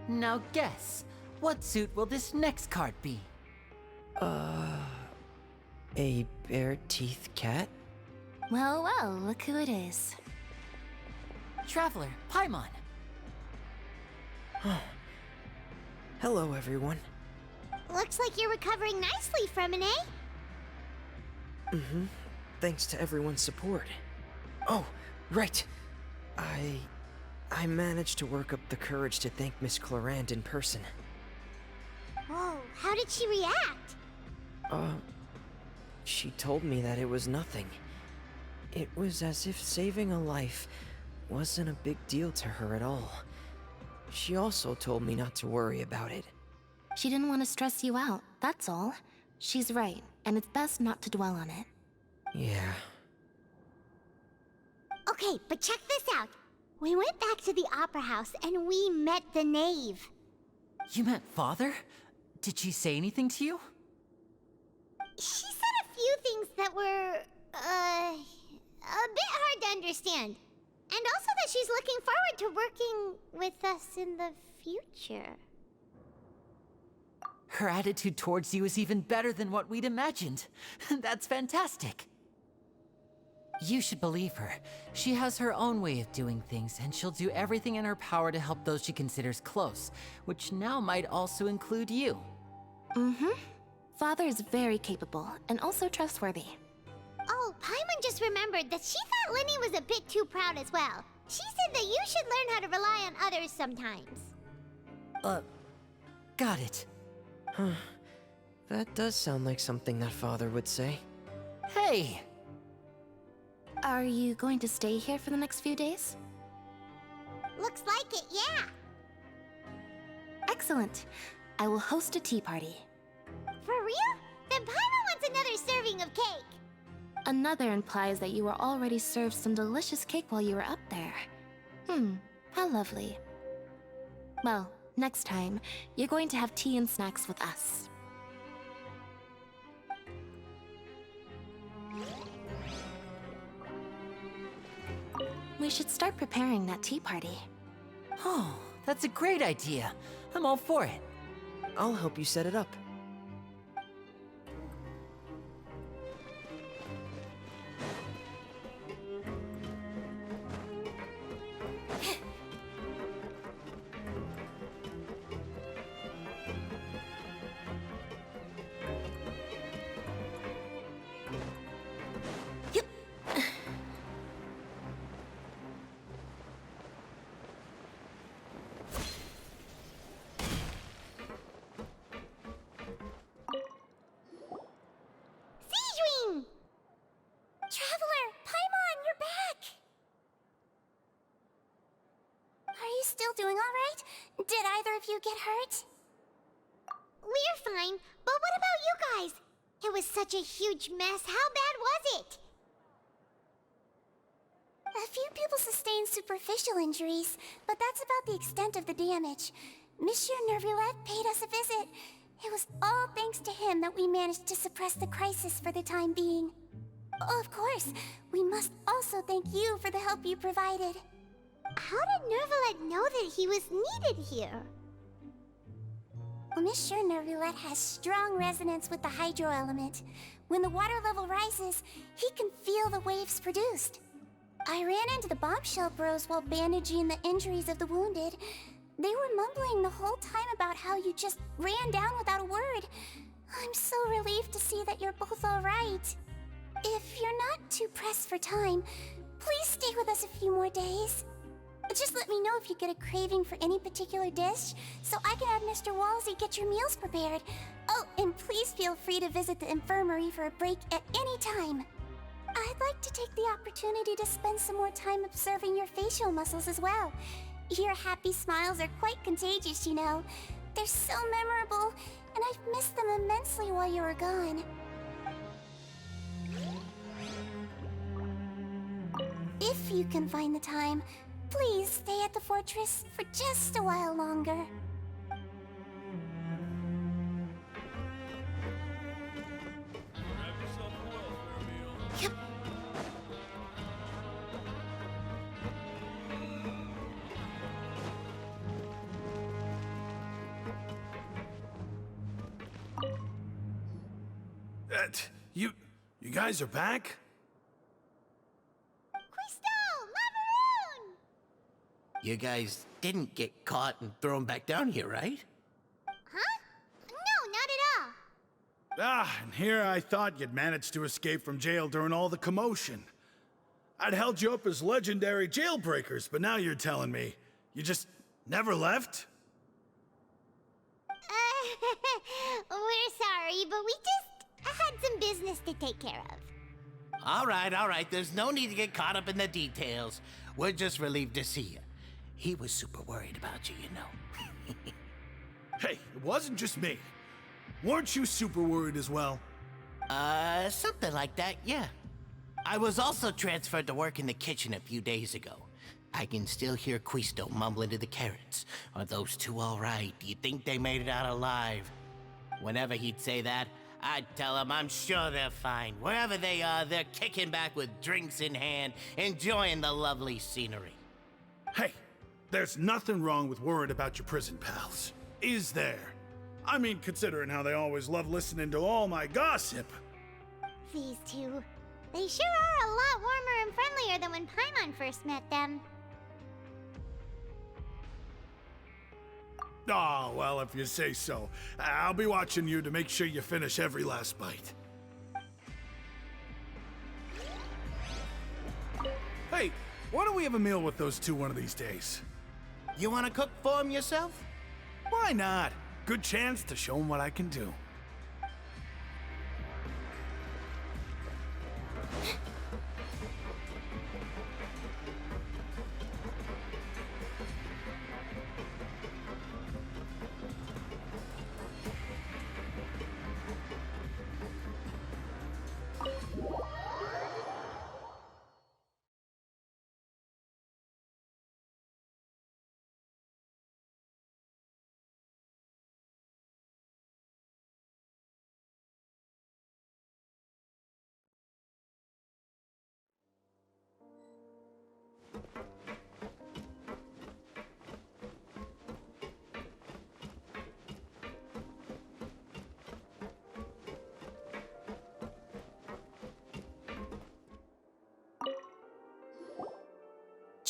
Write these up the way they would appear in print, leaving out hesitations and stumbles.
Now guess, what suit will this next card be? A bare-teeth cat? Well, well, look who it is. Traveler, Paimon. Hello, everyone. Looks like you're recovering nicely from it, eh? Thanks to everyone's support. Oh, right. I managed to work up the courage to thank Miss Clorand in person. Whoa, how did she react? She told me that it was nothing. It was as if saving a life wasn't a big deal to her at all. She also told me not to worry about it. She didn't want to stress you out, that's all. She's right, and it's best not to dwell on it. Yeah. Okay, but check this out. We went back to the opera house and we met the knave. You met Father? Did she say anything to you? She said a few things that were, a bit hard to understand. And also that she's looking forward to working with us in the future. Her attitude towards you is even better than what we'd imagined. That's fantastic. You should believe her. She has her own way of doing things, and she'll do everything in her power to help those she considers close, which now might also include you. Father is very capable, and also trustworthy. Oh, Paimon just remembered that she thought Linny was a bit too proud as well. She said that you should learn how to rely on others sometimes. Got it. That does sound like something that Father would say. Hey! Are you going to stay here for the next few days? Looks like it, yeah. Excellent. I will host a tea party. For real? Then Paimon wants another serving of cake. Another implies that you were already served some delicious cake while you were up there. How lovely. Well, next time, you're going to have tea and snacks with us. We should start preparing that tea party. Oh, that's a great idea. I'm all for it. I'll help you set it up. Traveler, Paimon, you're back! Are you still doing alright? Did either of you get hurt? We're fine, but what about you guys? It was such a huge mess. How bad was it? A few people sustained superficial injuries, but that's about the extent of the damage. Monsieur Nervulette paid us a visit. It was all thanks to him that we managed to suppress the crisis for the time being. Of course, we must also thank you for the help you provided. How did Nervulette know that he was needed here? Well, Monsieur Nervulette has strong resonance with the hydro element. When the water level rises, he can feel the waves produced. I ran into the bombshell bros while bandaging the injuries of the wounded. They were mumbling the whole time about how you just ran down without a word. I'm so relieved to see that you're both alright. If you're not too pressed for time, please stay with us a few more days. Just let me know if you get a craving for any particular dish, so I can have Mr. Walsey get your meals prepared. Oh, and please feel free to visit the infirmary for a break at any time. I'd like to take the opportunity to spend some more time observing your facial muscles as well. Your happy smiles are quite contagious, you know. They're so memorable, and I've missed them immensely while you were gone. If you can find the time, please stay at the fortress for just a while longer. Yep. You guys are back? Crystal! Lavaroon! You guys didn't get caught and thrown back down here, right? Huh? No, not at all. Ah, and here I thought you'd managed to escape from jail during all the commotion. I'd held you up as legendary jailbreakers, but now you're telling me you just never left? We're sorry, but we just had some business to take care of. All right. There's no need to get caught up in the details. We're just relieved to see you. He was super worried about you, you know. Hey, it wasn't just me. Weren't you super worried as well? Something like that, yeah. I was also transferred to work in the kitchen a few days ago. I can still hear Quisto mumbling to the carrots. Are those two all right? Do you think they made it out alive? Whenever he'd say that, I'd tell him I'm sure they're fine. Wherever they are, they're kicking back with drinks in hand, enjoying the lovely scenery. Hey, there's nothing wrong with worried about your prison pals, is there? I mean, considering how they always love listening to all my gossip. These two. They sure are a lot warmer and friendlier than when Paimon first met them. Oh, well, if you say so. I'll be watching you to make sure you finish every last bite. Hey, why don't we have a meal with those two one of these days? You want to cook for them yourself? Why not? Good chance to show them what I can do.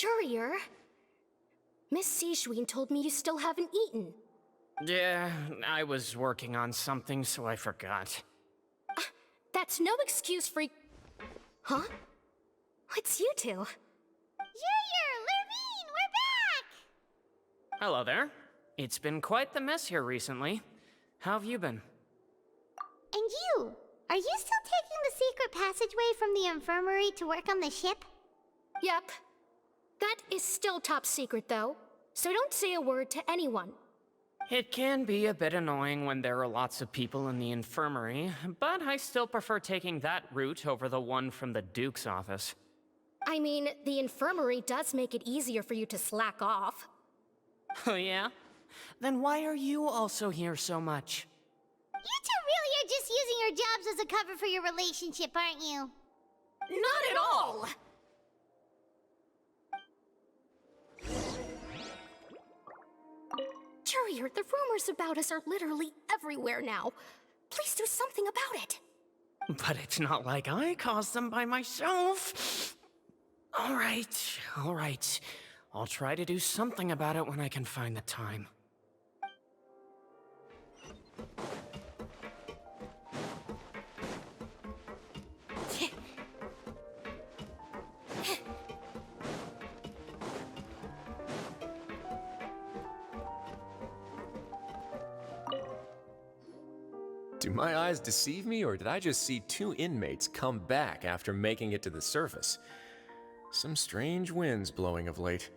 Courier, Miss Sijween told me you still haven't eaten. Yeah, I was working on something, so I forgot. That's no excuse for... Huh? It's you two. Junior! Lurvine! We're back! Hello there. It's been quite the mess here recently. How have you been? And you? Are you still taking the secret passageway from the infirmary to work on the ship? Yep. That is still top secret, though, so don't say a word to anyone. It can be a bit annoying when there are lots of people in the infirmary, but I still prefer taking that route over the one from the Duke's office. I mean, the infirmary does make it easier for you to slack off. Oh yeah? Then why are you also here so much? You two really are just using your jobs as a cover for your relationship, aren't you? Not at all! Courier, the rumors about us are literally everywhere now. Please do something about it. But it's not like I caused them by myself. All right. I'll try to do something about it when I can find the time. Do my eyes deceive me, or did I just see two inmates come back after making it to the surface? Some strange winds blowing of late.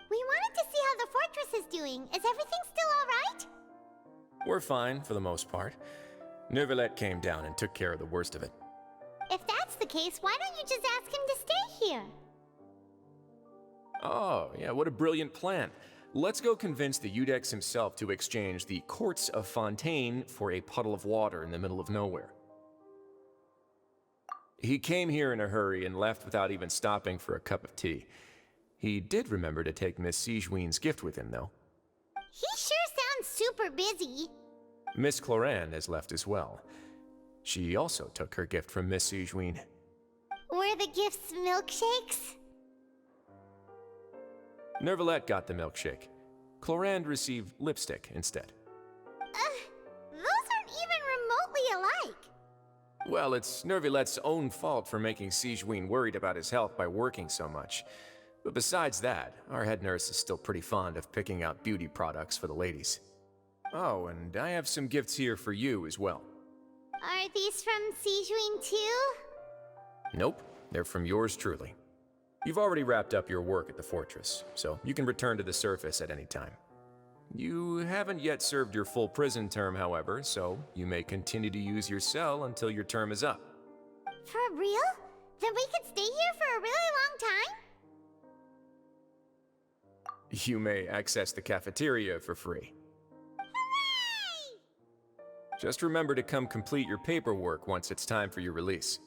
We wanted to see how the fortress is doing. Is everything still alright? We're fine, for the most part. Neuvillette came down and took care of the worst of it. If that's the case, why don't you just ask him to stay here? Oh, yeah, what a brilliant plan. Let's go convince the Udex himself to exchange the Courts of Fontaine for a puddle of water in the middle of nowhere. He came here in a hurry and left without even stopping for a cup of tea. He did remember to take Miss Sijween's gift with him, though. He sure sounds super busy. Miss Cloran has left as well. She also took her gift from Miss Sijween. Were the gifts milkshakes? Nervalette got the milkshake. Clorand received lipstick instead. Those aren't even remotely alike. Well, it's Nervalette's own fault for making Sijween worried about his health by working so much. But besides that, our head nurse is still pretty fond of picking out beauty products for the ladies. Oh, and I have some gifts here for you as well. Are these from Sijween too? Nope, they're from yours truly. You've already wrapped up your work at the fortress, so you can return to the surface at any time. You haven't yet served your full prison term, however, so you may continue to use your cell until your term is up. For real? Then we could stay here for a really long time? You may access the cafeteria for free. Hooray! Just remember to come complete your paperwork once it's time for your release.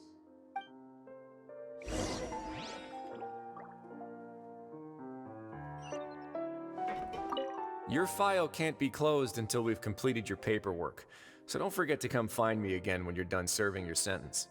Your file can't be closed until we've completed your paperwork, so don't forget to come find me again when you're done serving your sentence.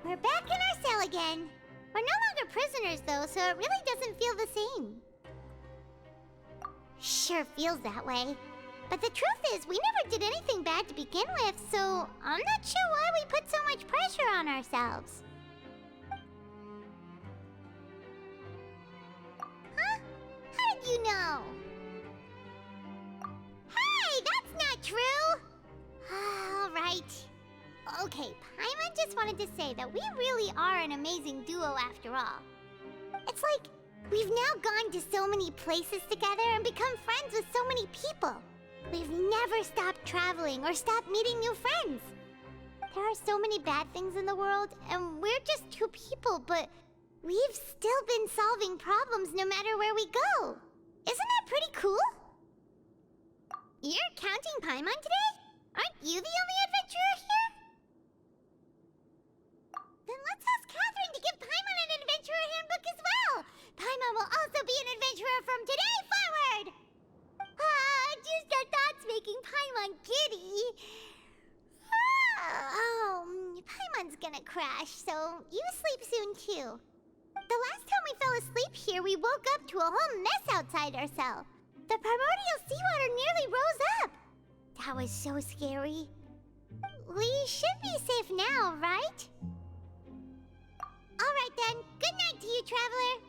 We're back in our cell again. We're no longer prisoners, though, so it really doesn't feel the same. Sure feels that way. But the truth is, we never did anything bad to begin with, so I'm not sure why we put so much pressure on ourselves. Huh? How did you know? Hey, that's not true! All right. Okay, Paimon just wanted to say that we really are an amazing duo after all. It's like we've now gone to so many places together and become friends with so many people. We've never stopped traveling or stopped meeting new friends. There are so many bad things in the world, and we're just two people, but we've still been solving problems no matter where we go. Isn't that pretty cool? You're counting Paimon today? Aren't you the only adventurer here? Then let's ask Catherine to give Paimon an adventurer handbook as well. Paimon will also be an adventurer from today forward. Just the thoughts making Paimon giddy. Paimon's gonna crash, so you sleep soon too. The last time we fell asleep here, we woke up to a whole mess outside our cell. The primordial seawater nearly rose up. That was so scary. We should be safe now, right? All right then. Good night to you, traveler.